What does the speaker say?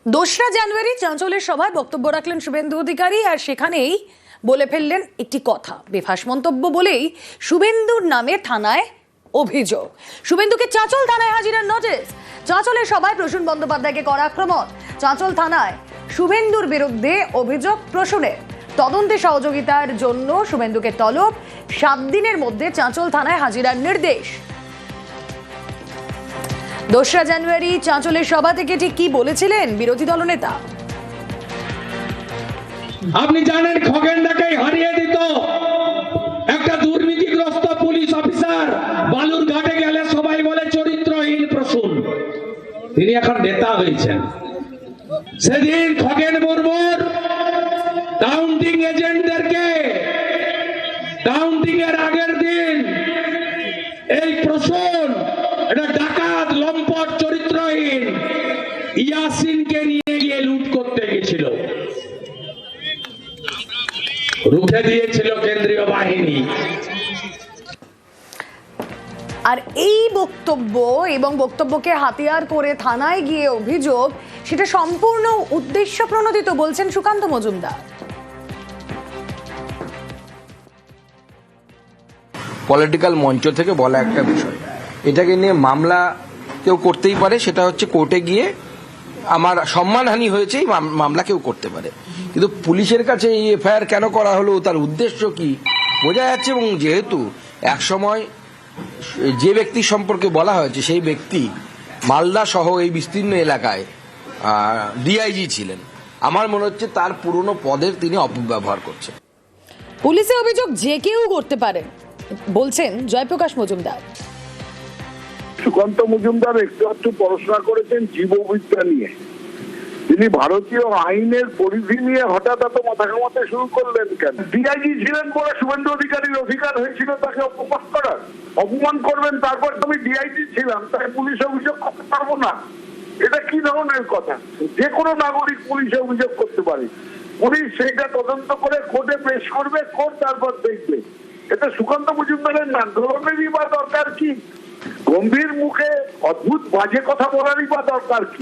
2রা জানুয়ারি চাঁচলের সভায় বক্তব্য রাখলেন শুভেন্দু অধিকারী, আর সেখানেই বলে ফেললেন একটি কথা। বেফাস মন্তব্য বলেই শুভেন্দুর নামে থানায় অভিযোগ। শুভেন্দুকে চাঁচল থানায় হাজিরার নোটিশ। চাঁচলের সভায় প্রসূন বন্দ্যোপাধ্যায়কে করা আক্রমণ। চাঁচল থানায় শুভেন্দুর বিরুদ্ধে অভিযোগ প্রসূনের। তদন্তে সহযোগিতার জন্য শুভেন্দুকে তলব। 7 দিনের মধ্যে চাঁচল থানায় হাজিরার নির্দেশ। 2রা জানুয়ারি চাঁচলের সভা থেকে ঠিক কি বলেছিলেন বিরোধী দলনেতা? আপনি জানেন খগেনদাকে হারিয়ে দিত একটা দুর্নীতিগ্রস্ত পুলিশ অফিসার। বালুর ঘাটে গেলে সবাই বলে চরিত্রহীন প্রসূন। তিনি এখন নেতা হয়েছেন। সেদিন খগেন মুর্মুর কাউন্টিং এজেন্টদেরকে কাউন্টিং এর আগের দিন এই প্রসূন এটা ডাকাত লম্পট চরিত্রহীন ইয়াসিনকে নিয়ে গিয়ে লুট করতে গেছিল, রুখে দিয়েছিল কেন্দ্রীয় বাহিনী। আর এই বক্তব্য এবং বক্তব্যকে হাতিয়ার করে থানায় গিয়ে অভিযোগ, সেটা সম্পূর্ণ উদ্দেশ্য প্রণোদিত বলছেন সুকান্ত মজুমদার। পলিটিক্যাল মঞ্চ থেকে বলা একটা বিষয়, এটাকে নিয়ে মামলা কেউ করতেই পারে, সেটা হচ্ছে কোর্টে গিয়ে আমার সম্মানহানি হয়েছে এই মামলা কেউ করতে পারে, কিন্তু পুলিশের কাছে এই এফআইআর কেন করা হলো, তার উদ্দেশ্য কি বোঝা যাচ্ছে। এবং যেহেতু একসময় যে ব্যক্তি সম্পর্কে বলা হয়েছে সেই ব্যক্তি মালদা সহ এই বিস্তীর্ণ এলাকায় ডিআইজি ছিলেন, আমার মনে হচ্ছে তার পুরনো পদের তিনি অপব্যবহার করছেন। পুলিশের অভিযোগ যে কেউ করতে পারেন বলছেন জয়প্রকাশ মজুমদার। সুকান্ত মজুমদার একটু পড়াশোনা করেছেন জীববিদ্যা নিয়ে। তিনি ভারতীয় আইনের পরিধি নিয়ে হঠাৎ এত মাথা ঘামাতে শুরু করলেন কেন? ডিআইজি ছিলেন বলে শুভেন্দু অধিকারীর অধিকার হয়েছিল তাকে অপমান করার। অপমান করবেন, তারপর আমি ডিআইজি ছিলাম তাই পুলিশ অভিযোগ করতে পারবো না? এটা কি ধরনের কথা? যে কোনো নাগরিক পুলিশে অভিযোগ করতে পারে, পুলিশ সেটা তদন্ত করে কোর্টে পেশ করবে, কোর্ট তারপর দেখবে। এটা সুকান্ত মজুমদারের আন্দোলনেরই বা দরকার কি? গম্ভীর মুখে অদ্ভুত বাজে কথা বলারই বা দরকার কি?